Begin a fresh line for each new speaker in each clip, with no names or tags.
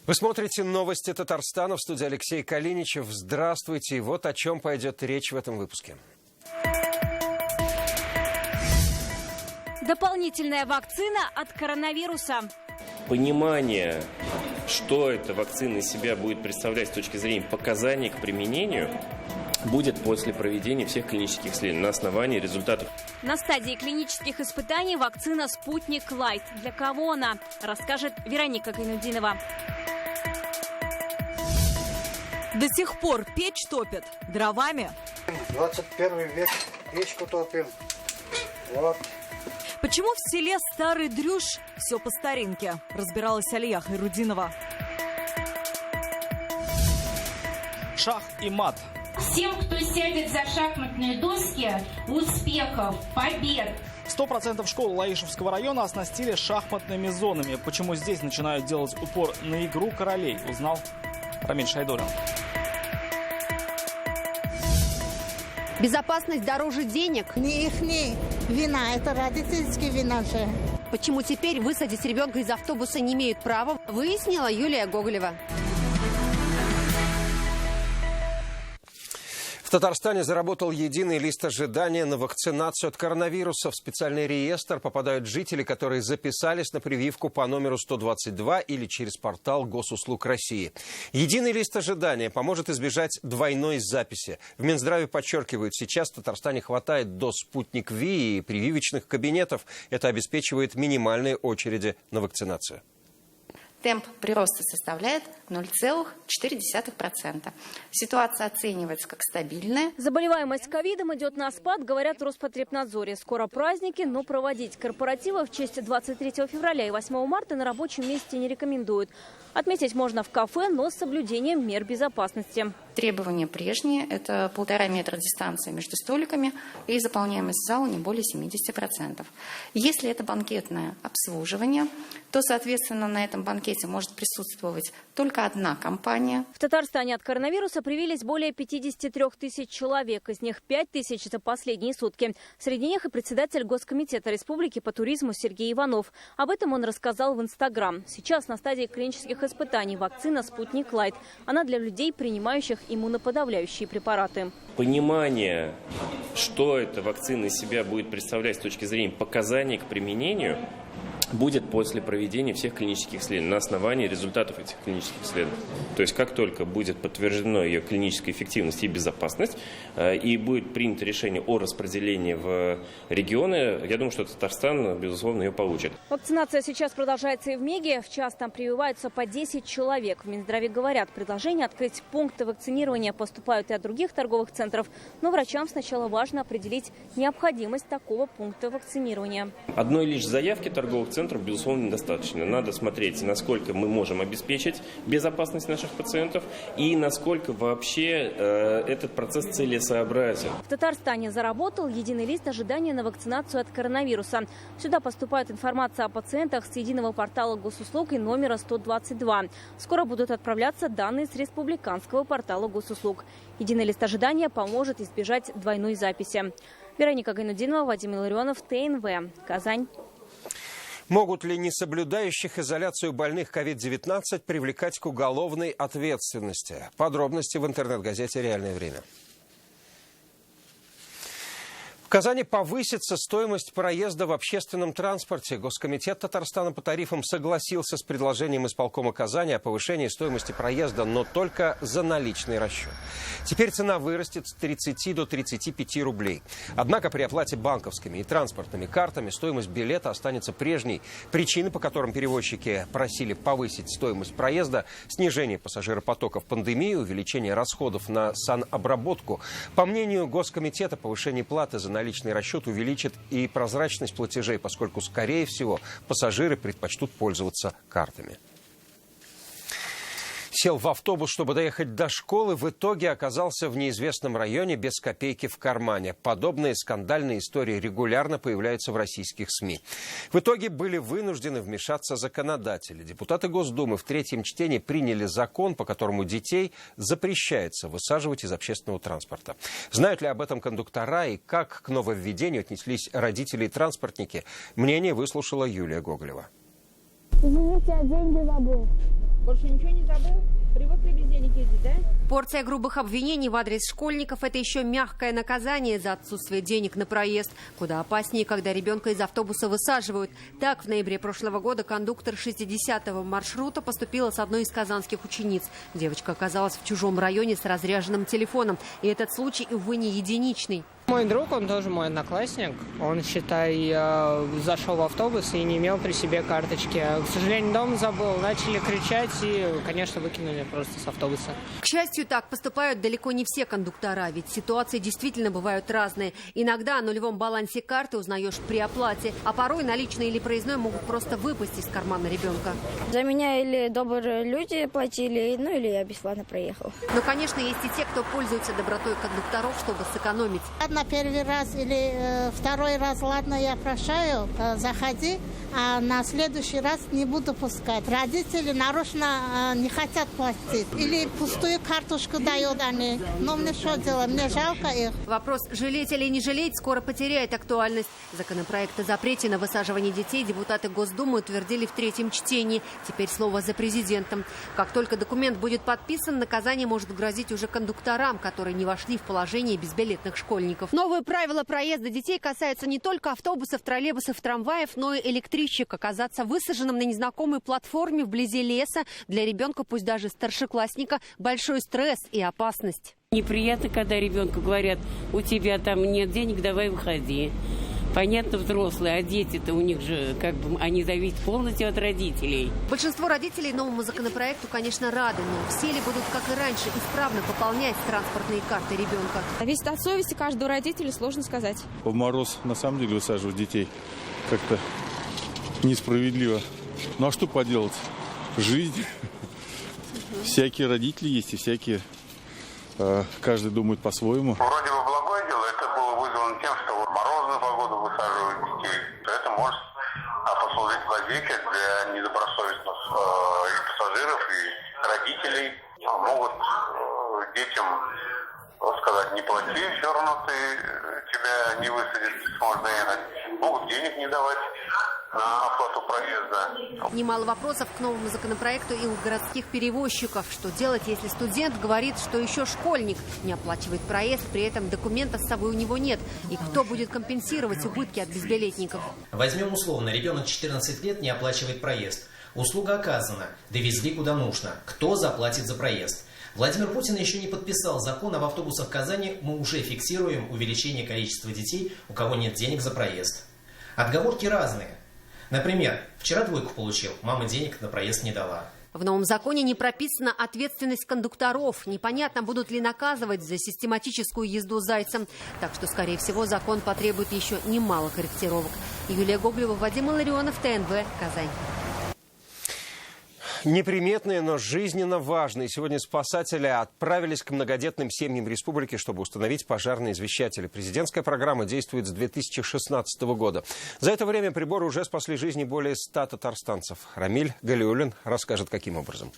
Вы смотрите новости Татарстана, в студии Алексей Калиничев. Здравствуйте. И вот о чем пойдет речь в этом выпуске.
Дополнительная вакцина от коронавируса.
Понимание, что эта вакцина из себя будет представлять с точки зрения показаний к применению, будет после проведения всех клинических исследований на основании результатов.
На стадии клинических испытаний вакцина «Спутник Лайт». Для кого она, расскажет Вероника Гайнутдинова.
До сих пор печь топят дровами.
21 век, печку топим. Вот.
Почему в селе Старый Дрюш все по старинке? Разбиралась Алия Хайрудинова.
Шах и мат.
Всем, кто сядет за шахматные доски, успехов, побед!
100% школ Лаишевского района оснастили шахматными зонами. Почему здесь начинают делать упор на игру королей, узнал Рамиль Шайдуллин.
Безопасность дороже денег.
Не их вина, это родительские вина же.
Почему теперь высадить ребенка из автобуса не имеют права, выяснила Юлия Гоголева.
В Татарстане заработал единый лист ожидания на вакцинацию от коронавируса. В специальный реестр попадают жители, которые записались на прививку по номеру 122 или через портал Госуслуг России. Единый лист ожидания поможет избежать двойной записи. В Минздраве подчеркивают, сейчас в Татарстане хватает доз «Спутник Ви» и прививочных кабинетов. Это обеспечивает минимальные очереди на вакцинацию.
Темп прироста составляет 0,4%. Ситуация оценивается как стабильная.
Заболеваемость ковидом идет на спад, говорят в Роспотребнадзоре. Скоро праздники, но проводить корпоративы в честь 23 февраля и 8 марта на рабочем месте не рекомендуют. Отметить можно в кафе, но с соблюдением мер безопасности.
Требования прежние – это 1,5 метра дистанции между столиками и заполняемость зала не более 70%. Если это банкетное обслуживание, то, соответственно, на этом банкете может присутствовать только одна компания.
В Татарстане от коронавируса привились более 53 тысяч человек. Из них 5 тысяч за последние сутки. Среди них и председатель Госкомитета Республики по туризму Сергей Иванов. Об этом он рассказал в Инстаграм. Сейчас на стадии клинических испытаний вакцина «Спутник Лайт». Она для людей, принимающих иммуноподавляющие препараты.
Понимание, что эта вакцина из себя будет представлять с точки зрения показаний к применению, будет после проведения всех клинических исследований на основании результатов этих клинических исследований. То есть как только будет подтверждена ее клиническая эффективность и безопасность, и будет принято решение о распределении в регионы, я думаю, что Татарстан, безусловно, ее получит.
Вакцинация сейчас продолжается и в Меге. В час там прививаются по 10 человек. В Минздраве говорят, предложения открыть пункты вакцинирования поступают и от других торговых центров. Но врачам сначала важно определить необходимость такого пункта вакцинирования.
Одной лишь заявки торговых центров, безусловно, недостаточно. Надо смотреть, насколько мы можем обеспечить безопасность наших пациентов и насколько вообще этот процесс целесообразен.
В Татарстане заработал единый лист ожидания на вакцинацию от коронавируса. Сюда поступает информация о пациентах с единого портала Госуслуг и номера 122. Скоро будут отправляться данные с республиканского портала Госуслуг. Единый лист ожидания поможет избежать двойной записи. Вероника Гайнутдинова, Вадим Илларионов, ТНВ, Казань.
Могут ли несоблюдающих изоляцию больных COVID-19 привлекать к уголовной ответственности? Подробности в интернет-газете «Реальное время». В Казани повысится стоимость проезда в общественном транспорте. Госкомитет Татарстана по тарифам согласился с предложением исполкома Казани о повышении стоимости проезда, но только за наличный расчет. Теперь цена вырастет с 30 до 35 рублей. Однако при оплате банковскими и транспортными картами стоимость билета останется прежней. Причины, по которым перевозчики просили повысить стоимость проезда – снижение пассажиропотока в пандемию, увеличение расходов на санобработку. По мнению Госкомитета, повышение платы за наличный расчет увеличит и прозрачность платежей, поскольку, скорее всего, пассажиры предпочтут пользоваться картами. Сел в автобус, чтобы доехать до школы, в итоге оказался в неизвестном районе без копейки в кармане. Подобные скандальные истории регулярно появляются в российских СМИ. В итоге были вынуждены вмешаться законодатели. Депутаты Госдумы в третьем чтении приняли закон, по которому детей запрещается высаживать из общественного транспорта. Знают ли об этом кондуктора и как к нововведению отнеслись родители и транспортники? Мнение выслушала Юлия Гоголева.
Извините, я деньги забыл.
Больше ничего не забыл? Привыкли без денег ездить, да?
Порция грубых обвинений в адрес школьников – это еще мягкое наказание за отсутствие денег на проезд. Куда опаснее, когда ребенка из автобуса высаживают. Так, в ноябре прошлого года кондуктор 60-го маршрута поступила с одной из казанских учениц. Девочка оказалась в чужом районе с разряженным телефоном. И этот случай, увы, не единичный.
Мой друг, он тоже мой одноклассник. Он, считай, зашел в автобус и не имел при себе карточки. К сожалению, дома забыл. Начали кричать и, конечно, выкинули просто с автобуса.
К счастью, так поступают далеко не все кондуктора, ведь ситуации действительно бывают разные. Иногда о нулевом балансе карты узнаешь при оплате, а порой наличные или проездной могут просто выпасть из кармана ребенка.
За меня или добрые люди платили, или я бесплатно проехал.
Но, конечно, есть и те, кто пользуется добротой кондукторов, чтобы сэкономить.
На первый раз или второй раз, ладно, я прощаю, заходи, а на следующий раз не буду пускать. Родители нарочно не хотят платить. Или пустую карточку дают они. Но мне что делать? Мне жалко их.
Вопрос, жалеть или не жалеть, скоро потеряет актуальность. Законопроект о запрете на высаживание детей депутаты Госдумы утвердили в третьем чтении. Теперь слово за президентом. Как только документ будет подписан, наказание может грозить уже кондукторам, которые не вошли в положение безбилетных школьников. Новые правила проезда детей касаются не только автобусов, троллейбусов, трамваев, но и электричек. Оказаться высаженным на незнакомой платформе вблизи леса для ребенка, пусть даже старшеклассника, большой стресс и опасность.
Неприятно, когда ребенку говорят: у тебя там нет денег, давай выходи. Понятно, взрослые, а дети-то у них же, они зависят полностью от родителей.
Большинство родителей новому законопроекту, конечно, рады, но все ли будут, как и раньше, исправно пополнять транспортные карты ребенка?
Зависит от совести каждого родителя, сложно сказать.
В мороз, на самом деле, высаживать детей как-то несправедливо. Ну а что поделать? Жизнь. Всякие родители есть и всякие. Каждый думает по-своему.
Вроде бы благое дело, это было вызвано тем, что в морозную погоду высаживают детей. Это может послужить лазейкой для недобросовестных и пассажиров, и родителей. Могут детям сказать: не плати, все равно тебя не высадят, сможешь доехать. Могут денег не давать на оплату проезда.
Немало вопросов к новому законопроекту и у городских перевозчиков. Что делать, если студент говорит, что еще школьник не оплачивает проезд, при этом документа с собой у него нет? И кто будет компенсировать убытки от безбилетников?
Возьмем условно, ребенок 14 лет не оплачивает проезд. Услуга оказана, довезли куда нужно. Кто заплатит за проезд? Владимир Путин еще не подписал закон об автобусах в Казани. Мы уже фиксируем увеличение количества детей, у кого нет денег за проезд. Отговорки разные. Например, вчера двойку получил, мама денег на проезд не дала.
В новом законе не прописана ответственность кондукторов. Непонятно, будут ли наказывать за систематическую езду зайцем. Так что, скорее всего, закон потребует еще немало корректировок. Юлия Гоблева, Вадим Илларионов, ТНВ, Казань.
Неприметные, но жизненно важные. Сегодня спасатели отправились к многодетным семьям республики, чтобы установить пожарные извещатели. Президентская программа действует с 2016 года. За это время приборы уже спасли жизни более 100 татарстанцев. Рамиль Галиуллин расскажет, каким образом.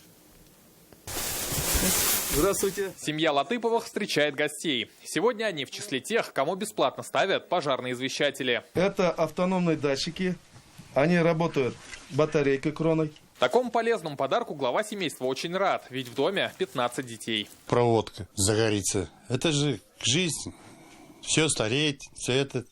Здравствуйте. Семья Латыповых встречает гостей. Сегодня они в числе тех, кому бесплатно ставят пожарные извещатели.
Это автономные датчики. Они работают батарейкой кроной.
Такому полезному подарку глава семейства очень рад, ведь в доме 15 детей.
Проводка загорится. Это же жизнь. Все стареет, все это.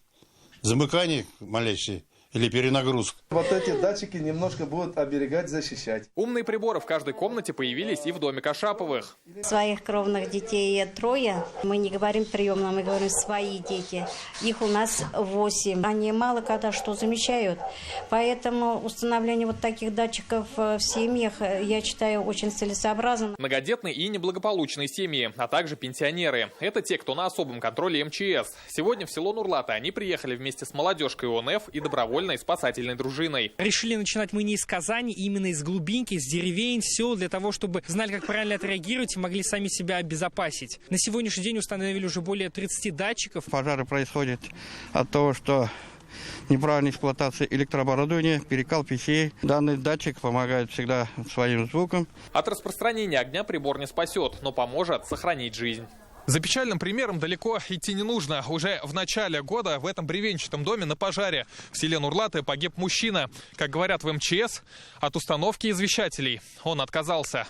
Замыкание малейшее или перенагрузка.
Вот эти датчики немножко будут оберегать, защищать.
Умные приборы в каждой комнате появились и в доме Кашаповых.
Своих кровных детей 3. Мы не говорим приемно, мы говорим свои дети. Их у нас 8. Они мало когда что замечают. Поэтому установление вот таких датчиков в семьях, я считаю, очень целесообразным.
Многодетные и неблагополучные семьи, а также пенсионеры. Это те, кто на особом контроле МЧС. Сегодня в село Нурлата они приехали вместе с молодежкой ОНФ и добровольной спасательной дружиной.
Решили начинать мы не из Казани, именно из глубинки, из деревень, сел, для того, чтобы знали, как правильно отреагировать и могли сами себя обезопасить. На сегодняшний день установили уже более 30 датчиков.
Пожары происходят от того, что неправильная эксплуатация электрооборудования, перекал печей. Данный датчик помогает всегда своим звуком.
От распространения огня прибор не спасет, но поможет сохранить жизнь. За печальным примером далеко идти не нужно. Уже в начале года в этом бревенчатом доме на пожаре в селе Нурлаты погиб мужчина. Как говорят в МЧС, от установки извещателей он отказался.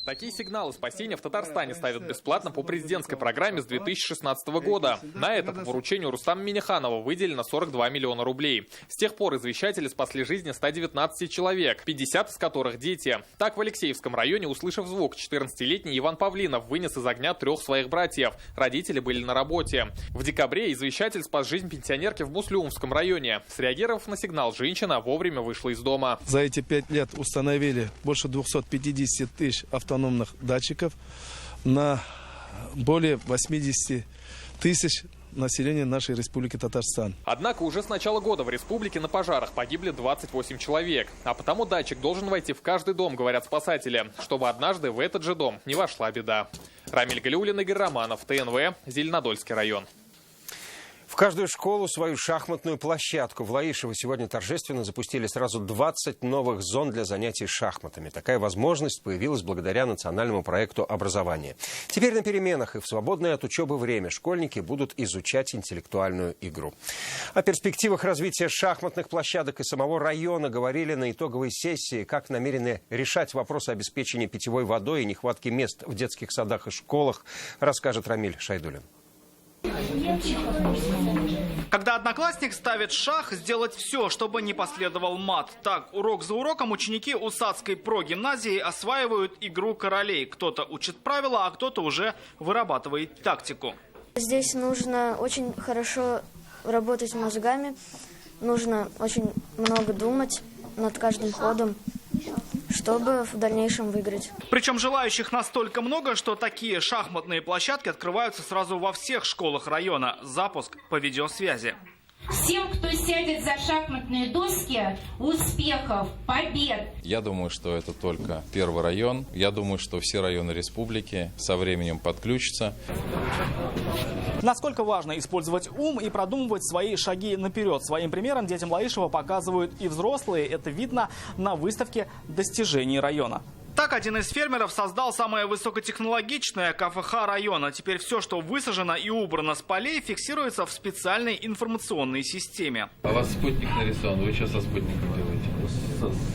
Такие сигналы спасения в Татарстане ставят бесплатно по президентской программе с 2016 года. На это по поручению Рустама Минниханова выделено 42 миллиона рублей. С тех пор извещатели спасли жизни 119 человек, 50 из которых дети. Так, в Алексеевском районе, услышав звук, 14-летний Иван Павлинов вынес из огня 3 своих братьев. Родители были на работе. В декабре извещатель спас жизнь пенсионерки в Муслюмском районе. Среагировав на сигнал, женщина вовремя вышла из дома.
За эти 5 лет установили больше 250 тысяч автономных датчиков на более 80 тысяч населения нашей Республики Татарстан.
Однако уже с начала года в республике на пожарах погибли 28 человек. А потому датчик должен войти в каждый дом, говорят спасатели, чтобы однажды в этот же дом не вошла беда. Рамиль Галиуллин, Игорь Романов, ТНВ, Зеленодольский район.
В каждую школу свою шахматную площадку. В Лаишево сегодня торжественно запустили сразу 20 новых зон для занятий шахматами. Такая возможность появилась благодаря национальному проекту образования. Теперь на переменах и в свободное от учебы время школьники будут изучать интеллектуальную игру. О перспективах развития шахматных площадок и самого района говорили на итоговой сессии. Как намерены решать вопросы обеспечения питьевой водой и нехватки мест в детских садах и школах, расскажет Рамиль Шайдуллин.
Когда одноклассник ставит шах, сделать все, чтобы не последовал мат. Так, урок за уроком ученики Усадской прогимназии осваивают игру королей. Кто-то учит правила, а кто-то уже вырабатывает тактику.
Здесь нужно очень хорошо работать мозгами, нужно очень много думать над каждым ходом, чтобы в дальнейшем выиграть.
Причем желающих настолько много, что такие шахматные площадки открываются сразу во всех школах района. Запуск по видеосвязи.
Всем, кто сядет за шахматные доски, успехов, побед!
Я думаю, что это только первый район. Я думаю, что все районы республики со временем подключатся.
Насколько важно использовать ум и продумывать свои шаги наперед. Своим примером детям Лаишева показывают и взрослые. Это видно на выставке достижений района. Так, один из фермеров создал самое высокотехнологичное КФХ района. Теперь все, что высажено и убрано с полей, фиксируется в специальной информационной системе.
А у вас спутник нарисован. Вы что со спутником делаете?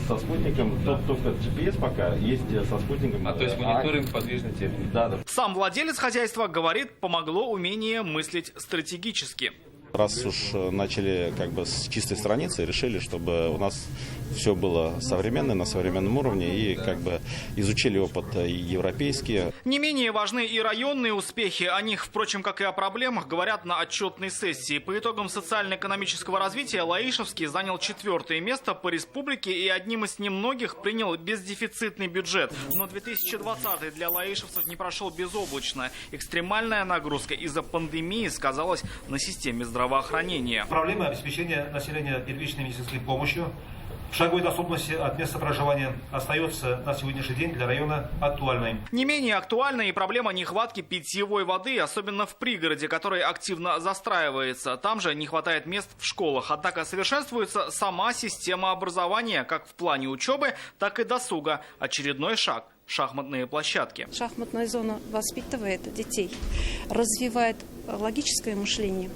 Со спутником, только GPS пока, есть со спутником.
То есть мониторинг подвижной техники?
Да.
Сам владелец хозяйства говорит, помогло умение мыслить стратегически.
Раз уж начали с чистой страницы, решили, чтобы у нас все было современное, на современном уровне, и изучили опыт европейский.
Не менее важны и районные успехи. О них, впрочем, как и о проблемах, говорят на отчетной сессии. По итогам социально-экономического развития Лаишевский занял 4-е место по республике и одним из немногих принял бездефицитный бюджет. Но 2020 для лаишевцев не прошел безоблачно. Экстремальная нагрузка из-за пандемии сказалась на системе здравоохранения.
Проблема обеспечения населения первичной медицинской помощью в шаговой доступности от места проживания остается на сегодняшний день для района актуальной.
Не менее актуальна и проблема нехватки питьевой воды, особенно в пригороде, который активно застраивается. Там же не хватает мест в школах. Однако совершенствуется сама система образования, как в плане учебы, так и досуга. Очередной шаг – шахматные площадки.
Шахматная зона воспитывает детей, развивает логическое мышление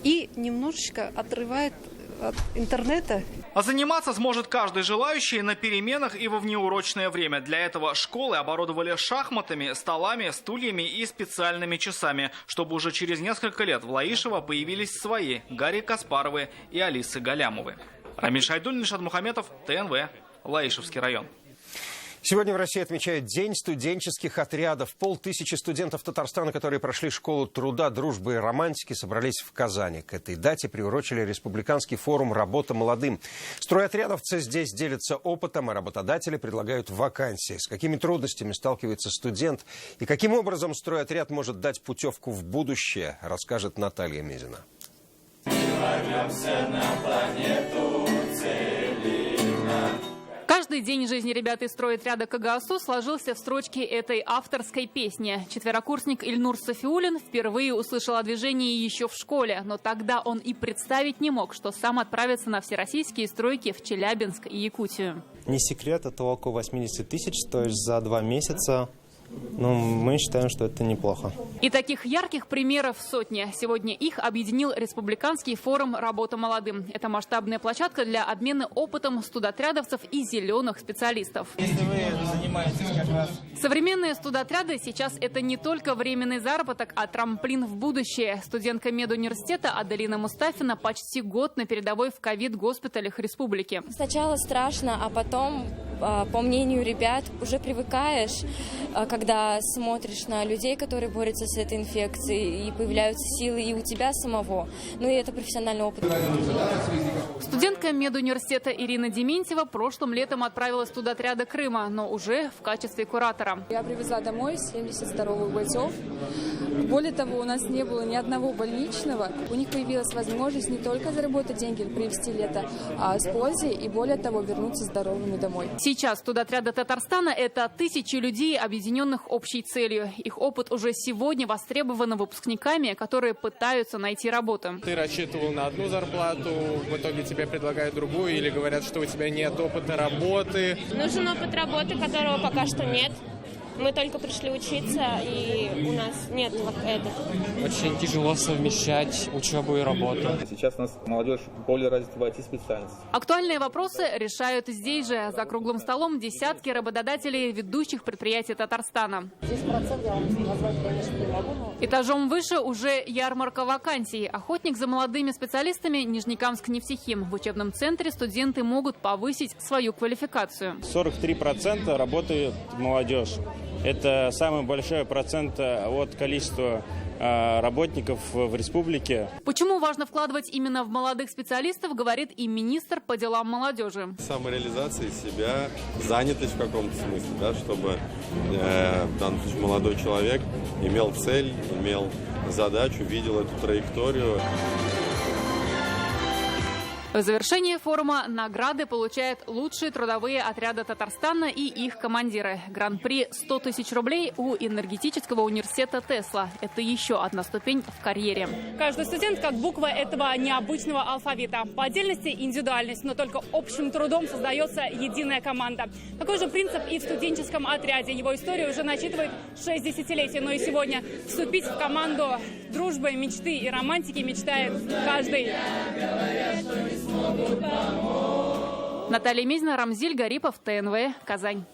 и немножечко отрывает от интернета.
А заниматься сможет каждый желающий на переменах и во внеурочное время. Для этого школы оборудовали шахматами, столами, стульями и специальными часами, чтобы уже через несколько лет в Лаишево появились свои Гарри Каспаровы и Алисы Галямовы. Рамиль Шайдуллин, Нишат Мухаметов, ТНВ, Лаишевский район.
Сегодня в России отмечают День студенческих отрядов. 500 студентов Татарстана, которые прошли школу труда, дружбы и романтики, собрались в Казани. К этой дате приурочили республиканский форум «Работа молодым». Стройотрядовцы здесь делятся опытом, а работодатели предлагают вакансии. С какими трудностями сталкивается студент и каким образом стройотряд может дать путевку в будущее, расскажет Наталья Мезина.
Каждый день жизни ребят из стройотряда КГАСУ сложился в строчке этой авторской песни. Четверокурсник Ильнур Софиулин впервые услышал о движении еще в школе, но тогда он и представить не мог, что сам отправится на всероссийские стройки в Челябинск и Якутию.
Не секрет, это около 80 тысяч, то есть за 2 месяца
Но мы считаем, что это неплохо.
И таких ярких примеров сотни. Сегодня их объединил Республиканский форум «Работа молодым». Это масштабная площадка для обмена опытом студотрядовцев и зеленых специалистов.
Если вы занимаетесь как раз...
Современные студотряды сейчас это не только временный заработок, а трамплин в будущее. Студентка медуниверситета Аделина Мустафина почти год на передовой в ковид-госпиталях республики.
Сначала страшно, а потом, по мнению ребят, уже привыкаешь, когда смотришь на людей, которые борются с этой инфекцией, и появляются силы и у тебя самого. Ну и это профессиональный опыт.
Студентка медуниверситета Ирина Дементьева прошлым летом отправилась в студотряды Крыма, но уже в качестве куратора.
Я привезла домой 70 здоровых бойцов. Более того, у нас не было ни одного больничного. У них появилась возможность не только заработать деньги, провести лето, а с пользой и, более того, вернуться здоровыми домой.
Сейчас студотряды Татарстана – это тысячи людей, объединенных общей целью. Их опыт уже сегодня востребован выпускниками, которые пытаются найти работу.
Ты рассчитывал на одну зарплату, в итоге тебе предлагают другую или говорят, что у тебя нет опыта работы.
Нужен опыт работы, которого пока что нет. Мы только пришли учиться, и у нас нет вот этого.
Очень тяжело совмещать учебу и работу.
Сейчас у нас молодежь более развита в IT-специальности.
Актуальные вопросы решают здесь же. За круглым столом десятки работодателей ведущих предприятий Татарстана.
10% я вам назвать, конечно, не могу.
Этажом выше уже ярмарка вакансий. Охотник за молодыми специалистами Нижнекамск-Нефтехим. В учебном центре студенты могут повысить свою квалификацию.
43% работает молодежь. Это самый большой процент от количества работников в республике.
Почему важно вкладывать именно в молодых специалистов, говорит и министр по делам молодежи.
Самореализация себя, занятость в каком-то смысле, да, чтобы в данном случае молодой человек имел цель, имел задачу, видел эту траекторию.
В завершении форума награды получают лучшие трудовые отряды Татарстана и их командиры. Гран-при 100 тысяч рублей у энергетического университета Тесла. Это еще одна ступень в карьере. Каждый студент как буква этого необычного алфавита. По отдельности индивидуальность, но только общим трудом создается единая команда. Такой же принцип и в студенческом отряде. Его история уже насчитывает 6 десятилетий. Но и сегодня вступить в команду дружбы, мечты и романтики мечтает каждый. Наталья Мизина, Рамзиль Гарипов, ТНВ, Казань.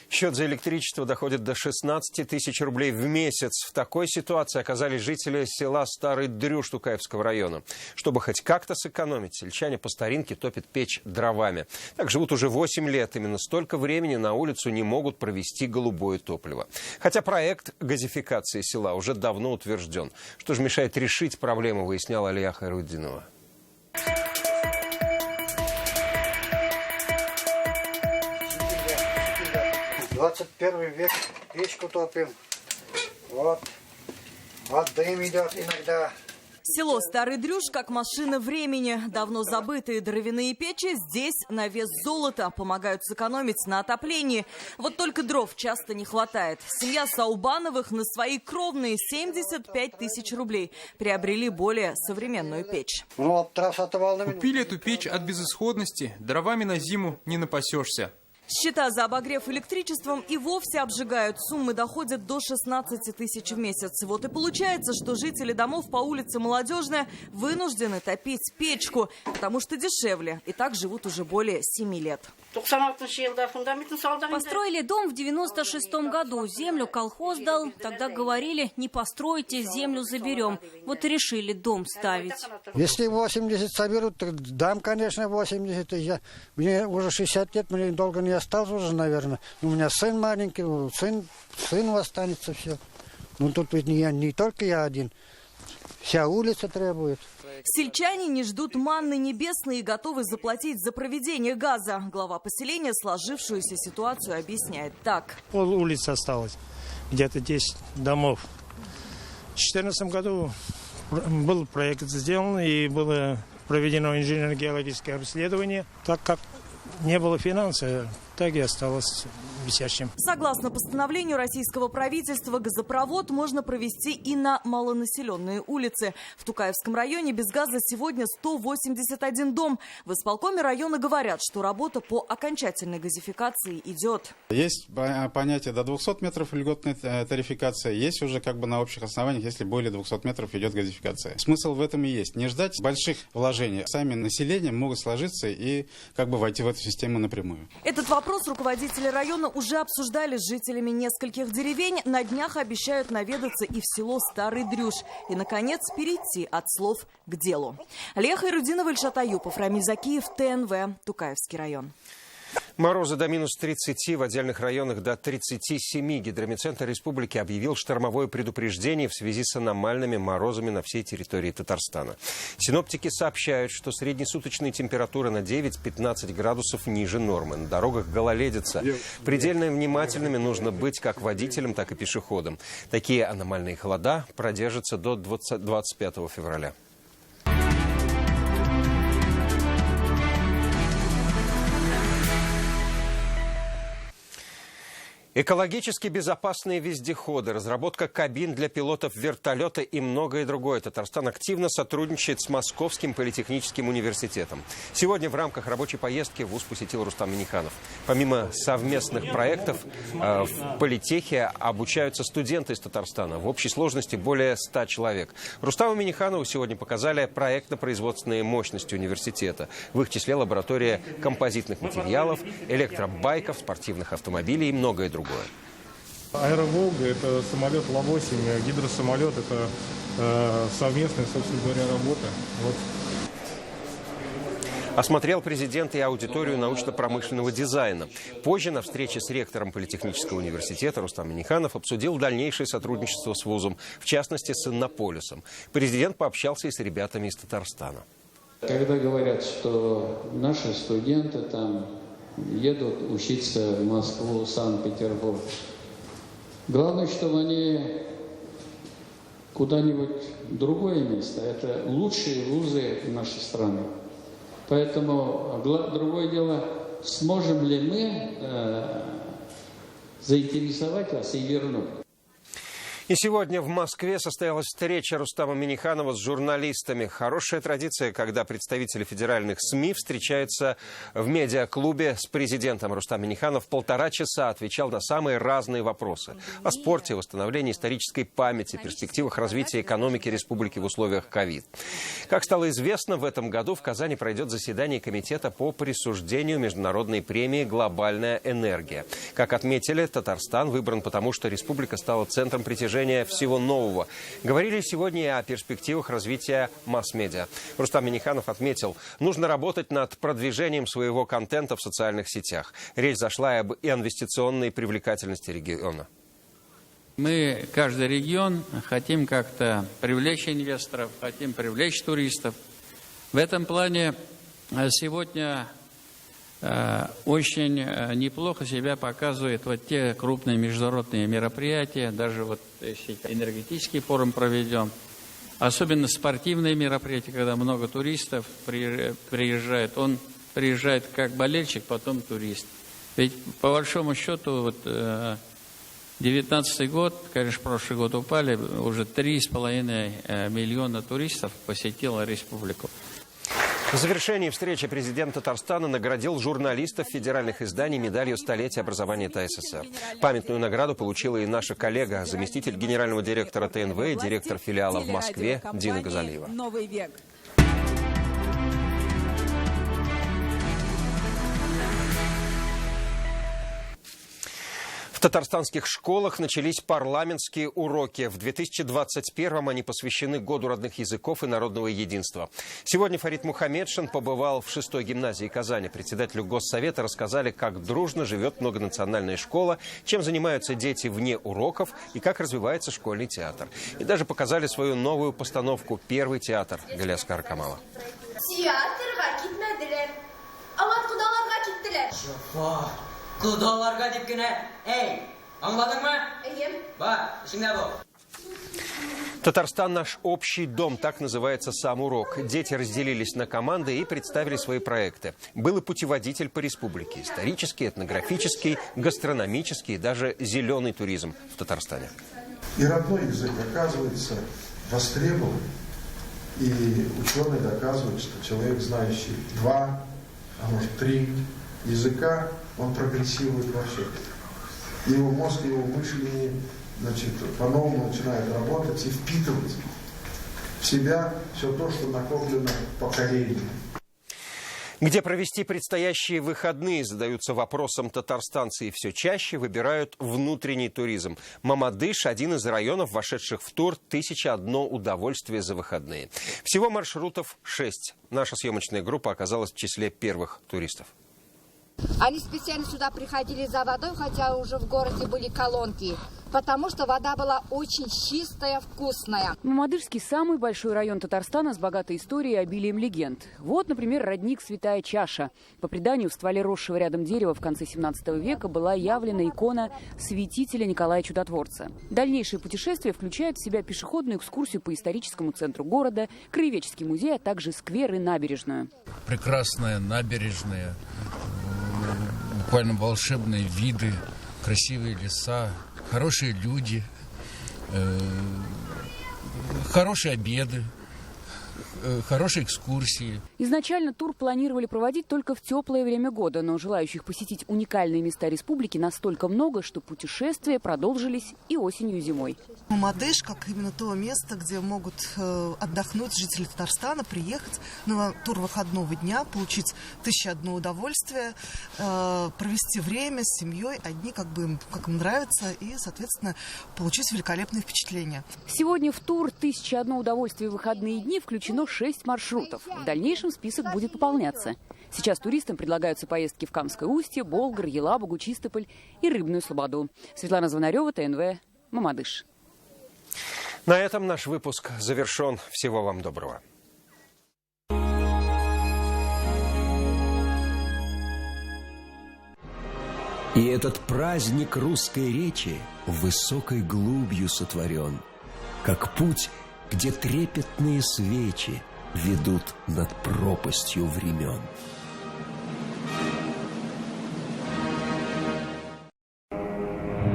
Счет за электричество доходит до 16 тысяч рублей в месяц. В такой ситуации оказались жители села Старый Дрюж Тукаевского района. Чтобы хоть как-то сэкономить, сельчане по старинке топят печь дровами. Так живут уже 8 лет. Именно столько времени на улицу не могут провести голубое топливо. Хотя проект газификации села уже давно утвержден. Что же мешает решить проблему, выясняла Алия Хайруддинова.
21 век, печку топим. Вот дым идет иногда.
Село Старый Дрюж как машина времени. Давно забытые дровяные печи здесь на вес золота помогают сэкономить на отоплении. Вот только дров часто не хватает. Семья Саубановых на свои кровные 75 тысяч рублей приобрели более современную печь.
Купили эту печь от безысходности. Дровами на зиму не напасешься.
Счета за обогрев электричеством и вовсе обжигают. Суммы доходят до 16 тысяч в месяц. Вот и получается, что жители домов по улице Молодежная вынуждены топить печку, потому что дешевле. И так живут уже более 7 лет.
Построили дом в 96-м году. Землю колхоз дал. Тогда говорили, не постройте, землю заберем. Вот и решили дом ставить.
Если 80 соберут, то дам, конечно, 80. Мне уже 60 лет, мне долго не осталось уже, наверное. У меня сын маленький, сын останется, все. Ну тут ведь не только я один. Вся улица требует.
Сельчане не ждут манны небесной и готовы заплатить за проведение газа. Глава поселения сложившуюся ситуацию объясняет так.
Пол улицы осталось, где-то 10 домов. В 2014 году был проект сделан и было проведено инженерно-геологическое обследование. Так как не было финансов, так и осталось
висящим.
Согласно постановлению российского правительства, газопровод можно провести и на малонаселенные улицы. В Тукаевском районе без газа сегодня 181 дом. В исполкоме района говорят, что работа по окончательной газификации идет.
Есть понятие до 200 метров льготной тарификации, есть уже как бы на общих основаниях, если более 200 метров идет газификация. Смысл в этом и есть. Не ждать больших вложений. Сами населения могут сложиться и как бы войти в эту систему напрямую.
Этот вопрос руководители района уже обсуждали с жителями нескольких деревень. На днях обещают наведаться и в село Старый Дрюж. И, наконец, перейти от слов к делу. Леха Ирудинова, Ильшат Аюпов, Рамиль Закиев, ТНВ, Тукаевский район.
Морозы до минус 30, в отдельных районах до 37. Гидрометцентр республики объявил штормовое предупреждение в связи с аномальными морозами на всей территории Татарстана. Синоптики сообщают, что среднесуточные температуры на 9-15 градусов ниже нормы. На дорогах гололедица. Предельно внимательными нужно быть как водителям, так и пешеходам. Такие аномальные холода продержатся до 25 февраля. Экологически безопасные вездеходы, разработка кабин для пилотов вертолета и многое другое. Татарстан активно сотрудничает с Московским политехническим университетом. Сегодня в рамках рабочей поездки вуз посетил Рустам Минниханов. Помимо совместных проектов, в политехе обучаются студенты из Татарстана. В общей сложности более 100 человек. Рустаму Минниханову сегодня показали проектно-производственные мощности университета. В их числе лаборатория композитных материалов, электробайков, спортивных автомобилей и многое другое.
Аэроволга – это самолет Ла-8, гидросамолет – это совместная, собственно говоря, работа. Вот.
Осмотрел президент и аудиторию научно-промышленного дизайна. Позже на встрече с ректором Политехнического университета Рустам Минниханов обсудил дальнейшее сотрудничество с вузом, в частности с Иннополисом. Президент пообщался и с ребятами из Татарстана.
Когда говорят, что наши студенты там едут учиться в Москву, Санкт-Петербург, главное, чтобы они куда-нибудь другое место. Это лучшие вузы нашей страны. Поэтому другое дело, сможем ли мы заинтересовать вас и вернуть.
И сегодня в Москве состоялась встреча Рустама Минниханова с журналистами. Хорошая традиция, когда представители федеральных СМИ встречаются в медиаклубе с президентом. Рустам Минниханов 1,5 часа отвечал на самые разные вопросы. О спорте, восстановлении исторической памяти, перспективах развития экономики республики в условиях ковид. Как стало известно, в этом году в Казани пройдет заседание комитета по присуждению международной премии «Глобальная энергия». Как отметили, Татарстан выбран потому, что республика стала центром притяжения всего нового. Говорили сегодня и о перспективах развития масс-медиа. Рустам Минниханов отметил, нужно работать над продвижением своего контента в социальных сетях. Речь зашла и об инвестиционной привлекательности региона.
Мы, каждый регион, хотим как-то привлечь инвесторов, хотим привлечь туристов. В этом плане сегодня очень неплохо себя показывают вот те крупные международные мероприятия, даже вот если энергетический форум проведем, особенно спортивные мероприятия, когда много туристов приезжает, он приезжает как болельщик, потом турист. Ведь по большому счету вот 19 год, конечно, прошлый год упали, уже 3,5 миллиона туристов посетило республику.
В завершении встречи президент Татарстана наградил журналистов федеральных изданий медалью «Столетия образования ТССР». Памятную награду получила и наша коллега, заместитель генерального директора ТНВ и директор филиала в Москве Дина Газалиева.
«Новый век».
В татарстанских школах начались парламентские уроки. В 2021-м они посвящены Году родных языков и народного единства. Сегодня Фарид Мухаммедшин побывал в 6-й гимназии Казани. Председателю Госсовета рассказали, как дружно живет многонациональная школа, чем занимаются дети вне уроков и как развивается школьный театр. И даже показали свою новую постановку «Первый театр» Галиаскара Камала.
Құдаларға деп генә, аңладың ма? Бар, ішіңде бол.
Татарстан – наш общий дом, так называется сам урок. Дети разделились на команды и представили свои проекты. Был и путеводитель по республике. Исторический, этнографический, гастрономический и даже зеленый туризм в Татарстане.
И родной язык, оказывается, востребован. И ученые доказывают, что человек, знающий 2, а может 3 языка, он прогрессирует во всем. Его мозг, его мышление, значит, по-новому начинает работать и впитывать в себя все то, что накоплено поколениями.
Где провести предстоящие выходные, задаются вопросом татарстанцы и все чаще выбирают внутренний туризм. Мамадыш – один из районов, вошедших в тур «1001 удовольствие за выходные». Всего маршрутов 6. Наша съемочная группа оказалась в числе первых туристов.
Они специально сюда приходили за водой, хотя уже в городе были колонки, потому что вода была очень чистая, вкусная.
Мамадышский – самый большой район Татарстана с богатой историей и обилием легенд. Вот, например, родник Святая Чаша. По преданию, в стволе росшего рядом дерева в конце 17 века была явлена икона святителя Николая Чудотворца. Дальнейшее путешествие включает в себя пешеходную экскурсию по историческому центру города, краеведческий музей, а также сквер и набережную.
Прекрасная набережная, буквально волшебные виды, красивые леса, хорошие люди, хорошие обеды, хорошие экскурсии.
Изначально тур планировали проводить только в теплое время года, но желающих посетить уникальные места республики настолько много, что путешествия продолжились и осенью, и зимой.
Мамадыш, как именно то место, где могут отдохнуть жители Татарстана, приехать на тур выходного дня, получить 1001 удовольствие, провести время с семьей, одни как им нравится, и, соответственно, получить великолепные впечатления.
Сегодня в тур 1001 удовольствие в выходные дни включено 6 маршрутов. В дальнейшем список будет пополняться. Сейчас туристам предлагаются поездки в Камское устье, Болгар, Елабугу, Чистополь и Рыбную Слободу. Светлана Звонарева, ТНВ, Мамадыш.
На этом наш выпуск завершен. Всего вам доброго.
И этот праздник русской речи высокой глубью сотворен, как путь, где трепетные свечи ведут над пропастью времен.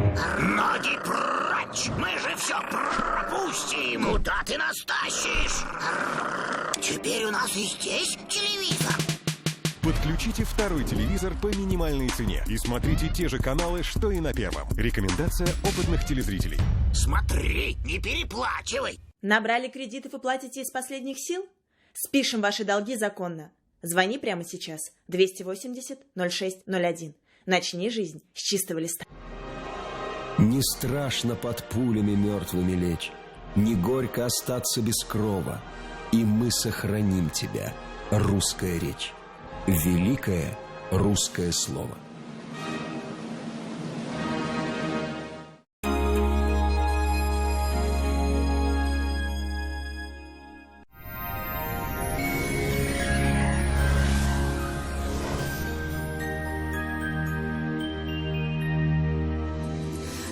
Ноги прочь! Мы же все пропустим! Куда ты нас тащишь? Теперь у нас и здесь телевизор.
Подключите второй телевизор по минимальной цене и смотрите те же каналы, что и на первом. Рекомендация опытных телезрителей.
Смотри, не переплачивай!
Набрали кредитов и платите из последних сил? Спишем ваши долги законно. Звони прямо сейчас. 280-06-01. Начни жизнь с чистого листа.
Не страшно под пулями мертвыми лечь, не горько остаться без крова. И мы сохраним тебя, русская речь, великое русское слово.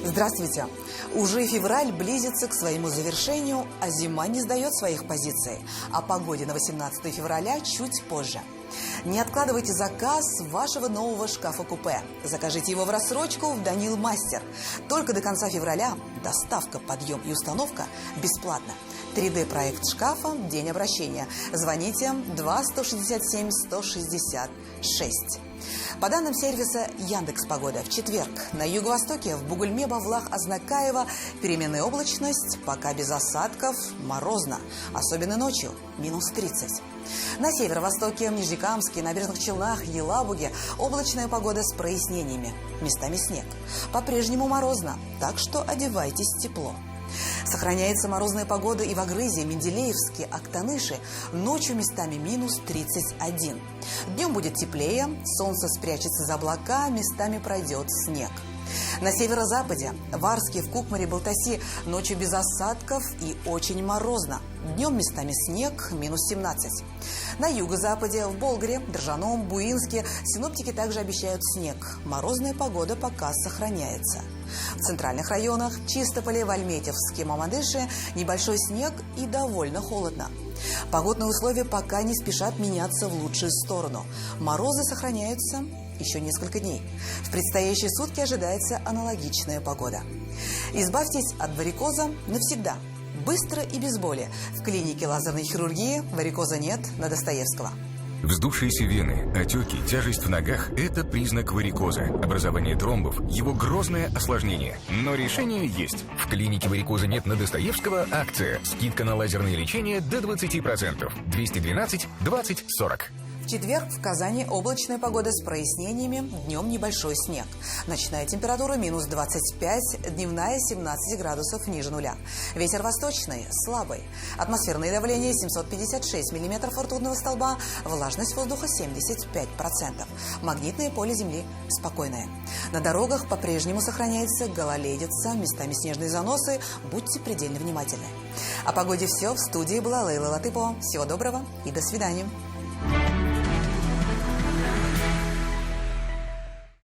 Здравствуйте! Уже февраль близится к своему завершению, а зима не сдает своих позиций. О погоде на 18 февраля чуть позже. Не откладывайте заказ вашего нового шкафа-купе. Закажите его в рассрочку в Данил Мастер. Только до конца февраля доставка, подъем и установка бесплатно. 3D-проект шкафа, день обращения. Звоните 2-167-166. По данным сервиса Яндекс.Погода, в четверг на юго-востоке в Бугульме, Бавлах, Азнакаево переменная облачность, пока без осадков, морозно, особенно ночью, -30. На северо-востоке, в Нижнекамске, Набережных Челнах, Елабуге облачная погода с прояснениями, местами снег. По-прежнему морозно, так что одевайтесь тепло. Сохраняется морозная погода и в Агрызе, Менделеевске, Актаныши. Ночью местами -31. Днем будет теплее, солнце спрячется за облака, местами пройдет снег. На северо-западе, в Арске, в Кукмаре, Балтаси ночью без осадков и очень морозно. Днем местами снег, -17. На юго-западе, в Болгаре, Држаном, Буинске синоптики также обещают снег. Морозная погода пока сохраняется. В центральных районах Чистополе, в Альметьевске, Мамадыше небольшой снег и довольно холодно. Погодные условия пока не спешат меняться в лучшую сторону. Морозы сохраняются еще несколько дней. В предстоящие сутки ожидается аналогичная погода. Избавьтесь от варикоза навсегда. Быстро и без боли. В клинике лазерной хирургии варикоза нет на Достоевского.
Вздувшиеся вены, отеки, тяжесть в ногах – это признак варикоза. Образование тромбов – его грозное осложнение. Но решение есть. В клинике варикоза нет на Достоевского акция. Скидка на лазерное лечение до 20%. 212 20 40.
В четверг в Казани облачная погода с прояснениями, днем небольшой снег. Ночная температура минус 25, дневная 17 градусов ниже нуля. Ветер восточный, слабый. Атмосферное давление 756 миллиметров ртутного столба, влажность воздуха 75%. Магнитное поле Земли спокойное. На дорогах по-прежнему сохраняется гололедица, местами снежные заносы. Будьте предельно внимательны. О погоде все. В студии была Лейла Латыпова. Всего доброго и до свидания.